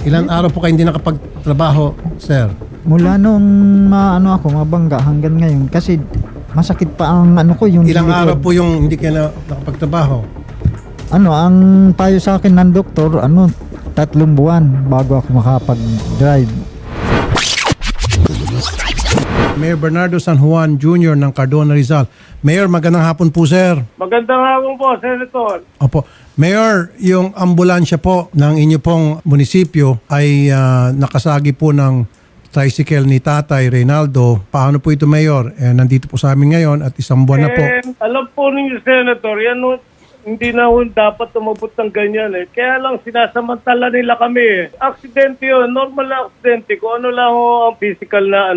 Ilan araw po kayo hindi nakapagtrabaho, sir? Mula nung mabangga hanggang ngayon kasi masakit pa ang yung Ilang likod. araw po yung hindi kayo nakapagtrabaho? Ang payo sa akin ng doktor, 3 buwan bago ako makapag-drive. Mayor Bernardo San Juan Jr. ng Cardona, Rizal. Mayor, magandang hapon po, sir. Magandang hapon po, Senator. Opo. Mayor, yung ambulansya po ng inyo pong munisipyo ay nakasagi po ng tricycle ni Tatay Reynaldo. Paano po ito, Mayor? Nandito po sa amin ngayon at 1 buwan na po. Alam po ninyo, Senator, yan hindi na dapat umabot ng ganyan eh. Kaya lang sinasamantala nila kami eh. Aksidente yun, normal na aksidente. Kung ano lang ang physical na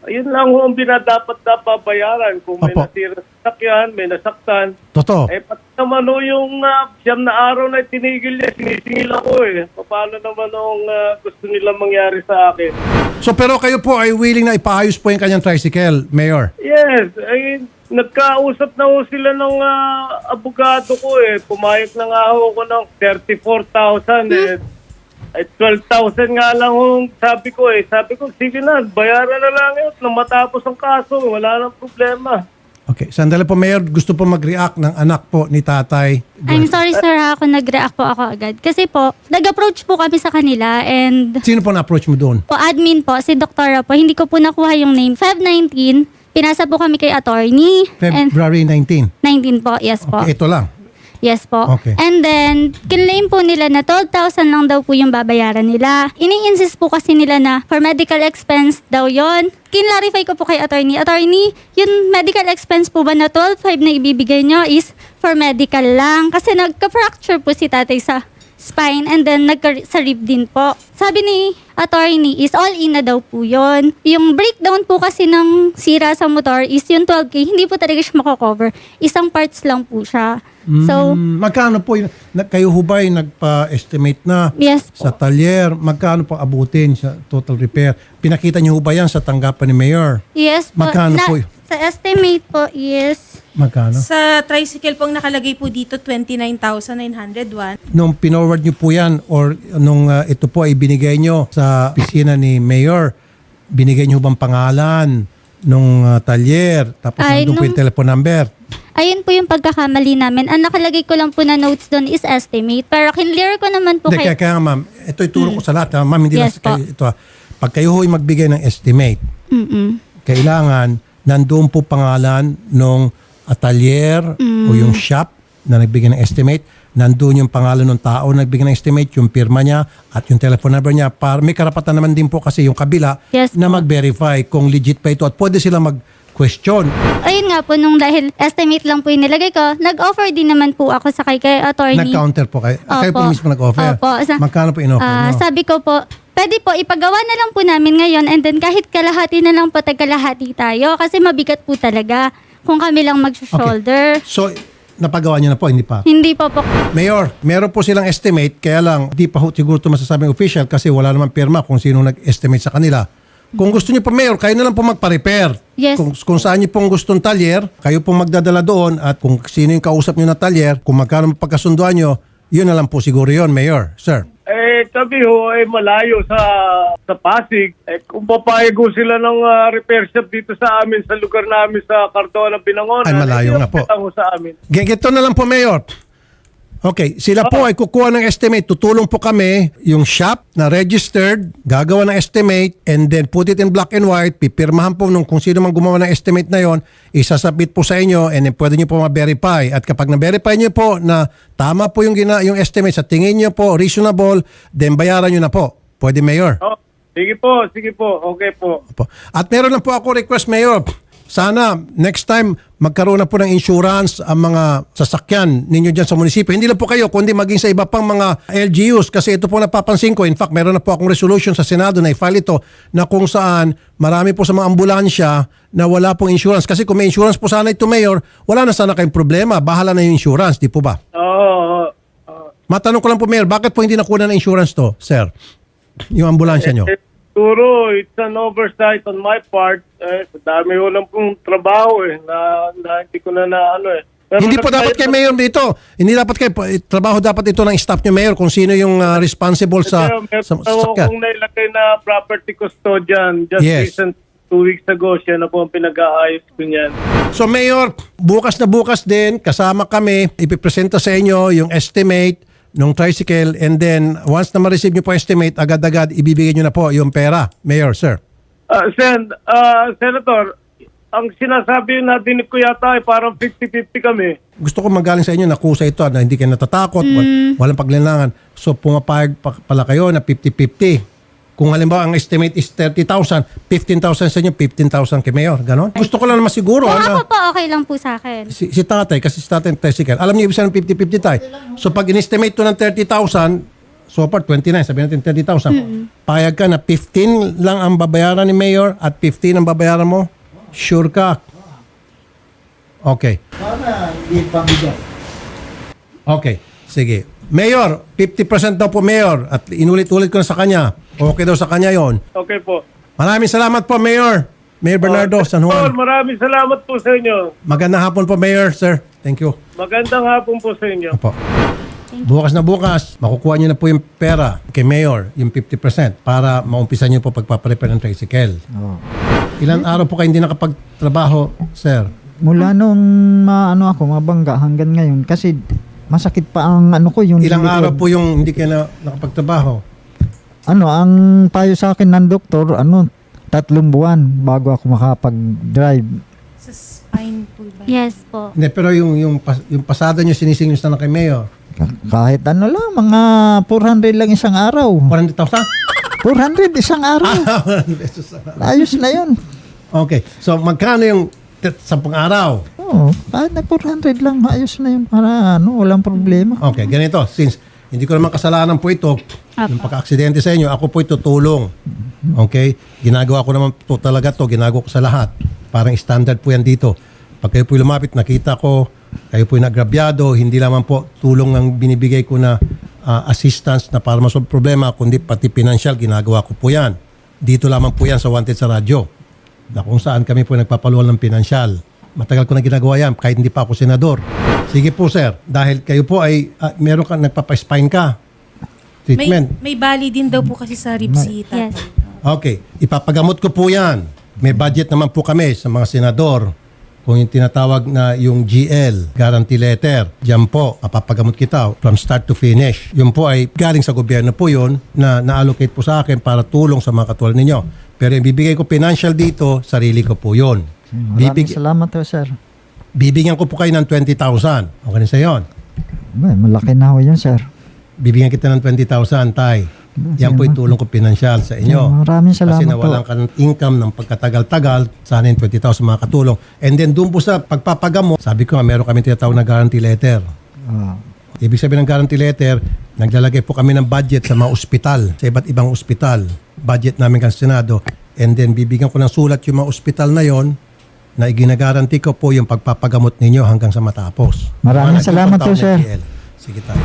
ayun lang ang dapat babayaran. Kung may Opo. nasira sa sakyan, may nasaktan. Totoo. Pati naman yung 9 na araw na tinigil niya, sinisingil ako eh. Paano naman gusto nila mangyari sa akin? So pero kayo po ay willing na ipaayos po yung kanyang tricycle, Mayor? Yes, nagkausap na ho sila ng abogado ko eh. Pumayag na nga ho ko ng 34,000 eh. Ay 12,000 nga lang ho sabi ko eh. Sabi ko, sige na, bayaran na lang yun. Nang matapos ang kaso, wala nang problema. Okay, sandali po, Mayor. Gusto po mag-react ng anak po ni Tatay. I'm sorry sir ako nag-react po ako agad. Kasi po, nag-approach po kami sa kanila and Sino po na-approach mo doon? po admin po, si Doktora po, hindi ko po nakuha yung name. Feb 19, pinasa po kami kay attorney. And February 19. 19 po, yes po. Okay, ito lang. Yes po. Okay. And then, kinlaim po nila na 12,000 lang daw po yung babayaran nila. Ini-insist po kasi nila na for medical expense daw yon. Kinlarify ko po kay attorney. Attorney, yung medical expense po ba na 12,500 na ibibigay nyo is for medical lang. Kasi nagka-fracture po si tatay sa spine and then sa rib din po. Sabi ni attorney is all in na daw po yun. Yung breakdown po kasi ng sira sa motor is yung 12K, hindi po talaga siya makakover. Isang parts lang po siya. So, Magkano po, kayo hubay nagpa-estimate na yes po. sa talyer, magkano po abutin sa total repair? Pinakita niyo ba yan sa tanggapan ni Mayor? Yes po. Magkano po yun? Sa estimate po is Magkano? Sa tricycle pong nakalagay po dito, 29,901. Nung pinorward niyo po yan or nung ito po ay binigay niyo sa opisina ni Mayor, binigay niyo bang pangalan nung talyer? Tapos Ay, nandun po yung telephone number? ayun po yung pagkakamali namin. Ang nakalagay ko lang po na notes doon is estimate. Pero kinlear ko naman po Hindi, kaya nga ma'am, ito ituro ko sa lahat. Ma'am, hindi Yes lang po. kayo ito. Pag kayo ho'y magbigay ng estimate, kailangan nandoon po pangalan nung atelier o yung shop na nagbigay ng estimate. Nandoon yung pangalan ng tao na nagbigay ng estimate, yung pirma niya at yung telephone number niya. Para may karapatan naman din po kasi yung kabila Yes na po. mag-verify kung legit pa ito at pwede sila mag-question. Ayun nga po, nung dahil estimate lang po yung nilagay ko, nag-offer din naman po ako sa kay attorney. Nag-counter po kayo. Kayo po Opo. mismo nag-offer. Opo. Magkano po in-offer niyo? Sabi ko po, pwede po, ipagawa na lang po namin ngayon and then kahit kalahati na lang po, tagkalahati tayo kasi mabigat po talaga kung kami lang mag-shoulder. So, napagawa niyo na po, hindi pa? Hindi po po. Mayor, meron po silang estimate, kaya lang di pa siguro ito masasabing official kasi wala naman pirma kung sino nag-estimate sa kanila. Kung gusto niyo po, Mayor, kayo na lang po magpa-repair. Yes. Kung saan niyo pong gustong talyer, kayo pong magdadala doon at kung sino yung kausap niyo na talyer, kung magkano pagkasunduan niyo, yun na lang po siguro yun, Mayor. Sir. Kami ho ay malayo sa Pasig. Kung papayag ho sila ng repair shop dito sa amin, sa lugar namin sa Cardona, Binangonan. Ay, malayo na po. Ho sa amin. Ganito na lang po, Mayor. Okay, sila po ay kukuha ng estimate. Tutulong po kami, yung shop na registered, gagawa ng estimate, and then put it in black and white, pipirmahan po nung kung sino man gumawa ng estimate na yon, isasubmit po sa inyo, and then pwede nyo po ma-verify. At kapag na-verify nyo po na tama po yung estimate, sa tingin nyo po reasonable, then bayaran nyo na po. Pwede, Mayor? Sige po, sige po. Okay po. At meron lang po ako request, Mayor. Sana next time magkaroon na po ng insurance ang mga sasakyan ninyo dyan sa munisipyo. Hindi lang po kayo, kundi maging sa iba pang mga LGUs. Kasi ito po napapansin ko. In fact, meron na po akong resolution sa Senado na i-file ito na kung saan marami po sa mga ambulansya na wala pong insurance. Kasi kung may insurance po sana ito, Mayor, wala na sana kayong problema. Bahala na yung insurance, di po ba? Oo. Matanong ko lang po, Mayor, bakit po hindi nakuha ng insurance to, sir? Yung ambulansya nyo? Siguro, it's an oversight on my part. Sa dami ko lang pong trabaho na hindi ko na Pero Hindi po dapat kay Mayor dito. Hindi dapat kayo, trabaho dapat ito ng staff nyo, Mayor, kung sino yung responsible sa Meron sasakyan. akong nailagay na property custodian. Just Yes. recent 2 weeks ago, siya na po ang pinag-aayos ko niyan. So Mayor, bukas na bukas din, kasama kami, ipipresenta sa inyo yung estimate ng tricycle, and then once na ma-receive nyo po estimate, agad-agad ibibigay nyo na po yung pera. Mayor, sir. Senator, ang sinasabi na dinig ko yata ay parang 50-50 kami. Gusto ko magaling sa inyo na kusa ito na hindi kayo natatakot, walang paglinlangan. So pumapayag pala kayo na 50-50. Kung halimbawa ang estimate is 30,000, 15,000 sa inyo, 15,000 kay Mayor. Ganon? Gusto ko lang na masiguro. Kung na, ako po, okay lang po sa akin. si tatay, kasi si tatay tricycle, alam niyo ibig sabihin ng 50-50 tayo. So pag in-estimate to ng 30,000, so far 29, sabihin natin 30,000. Payag ka na 15 lang ang babayaran ni Mayor at 15 ang babayaran mo, sure ka. Okay. Para hindi pamilya. Okay. Sige. Mayor, 50% daw po, Mayor. At inulit-ulit ko na sa kanya. Okay daw sa kanya yon. Okay po. Maraming salamat po, Mayor. Mayor Bernardo, San Paul, Juan. maraming salamat po sa inyo. Magandang hapon po, Mayor, sir. Thank you. Magandang hapon po sa inyo. Opo. Bukas na bukas, makukuha niyo na po yung pera kay Mayor, yung 50%, para maumpisan niyo po pagpaparepair ng tricycle. Oo. Ilan araw po kayo hindi nakapagtrabaho, sir? Mula nung ako, mabangga hanggang ngayon kasi masakit pa ang ko yung Ilang likod. araw po yung hindi kayo nakapagtrabaho? Ang payo sa akin ng doktor, 3 buwan bago ako makapag-drive. Sa spine po ba? Yes po. Hindi, pero yung pasada niyo sinisingil na kay Mayor. Kahit lang, mga 400 lang isang araw. 40,000? 400 isang araw. Ayos na yun. Okay. So, magkano yung 10 araw? Oo, kahit na 400 lang, ayos na yun. Para walang problema. Okay, ganito. Since hindi ko naman kasalanan po ito, yung pagka-aksidente sa inyo, ako po tutulong. Okay? Ginagawa ko naman po talaga to, ginagawa ko sa lahat. Parang standard po yan dito. Pag kayo po lumapit, nakita ko, kayo po nagrabyado, hindi lamang po tulong ang binibigay ko na assistance na para masolve problema, kundi pati financial, ginagawa ko po yan. Dito lamang po yan sa Wanted sa Radyo, na kung saan kami po nagpapaluwal ng financial. Matagal ko na ginagawa yan, kahit hindi pa ako senador. Sige po, sir, dahil kayo po ay meron ka, nagpapa-spine ka. Treatment. May bali din daw po kasi sa ribsita. Yes. Okay, ipapagamot ko po yan. May budget naman po kami sa mga senador. Kung yung tinatawag na yung GL, guarantee letter, diyan po, papagamot kita from start to finish. Yun po ay galing sa gobyerno po yun na na-allocate po sa akin para tulong sa mga katulad ninyo. Pero yung bibigay ko financial dito, sarili ko po yun. Maraming salamat po, sir. Bibigyan ko po kayo ng 20,000. Okay na sa yon. Malaki na ho yun, sir. Bibigyan kita ng 20,000, tay. Yan po itulong ko pinansyal sa inyo. Maraming salamat Kasi nawalan ka ng income ng pagkatagal-tagal, sana yung 20,000 mga katulong. And then doon po sa pagpapagamot, sabi ko nga, meron kami tinatawag na guarantee letter. Ibig sabihin ng guarantee letter, naglalagay po kami ng budget sa mga ospital, sa iba't ibang ospital. Budget namin kan Senado. And then bibigyan ko ng sulat yung mga ospital na yon na iginagaranti ko po yung pagpapagamot ninyo hanggang sa matapos. Maraming Mga salamat nagpapatawag po, sir. ng GL. Sige tayo.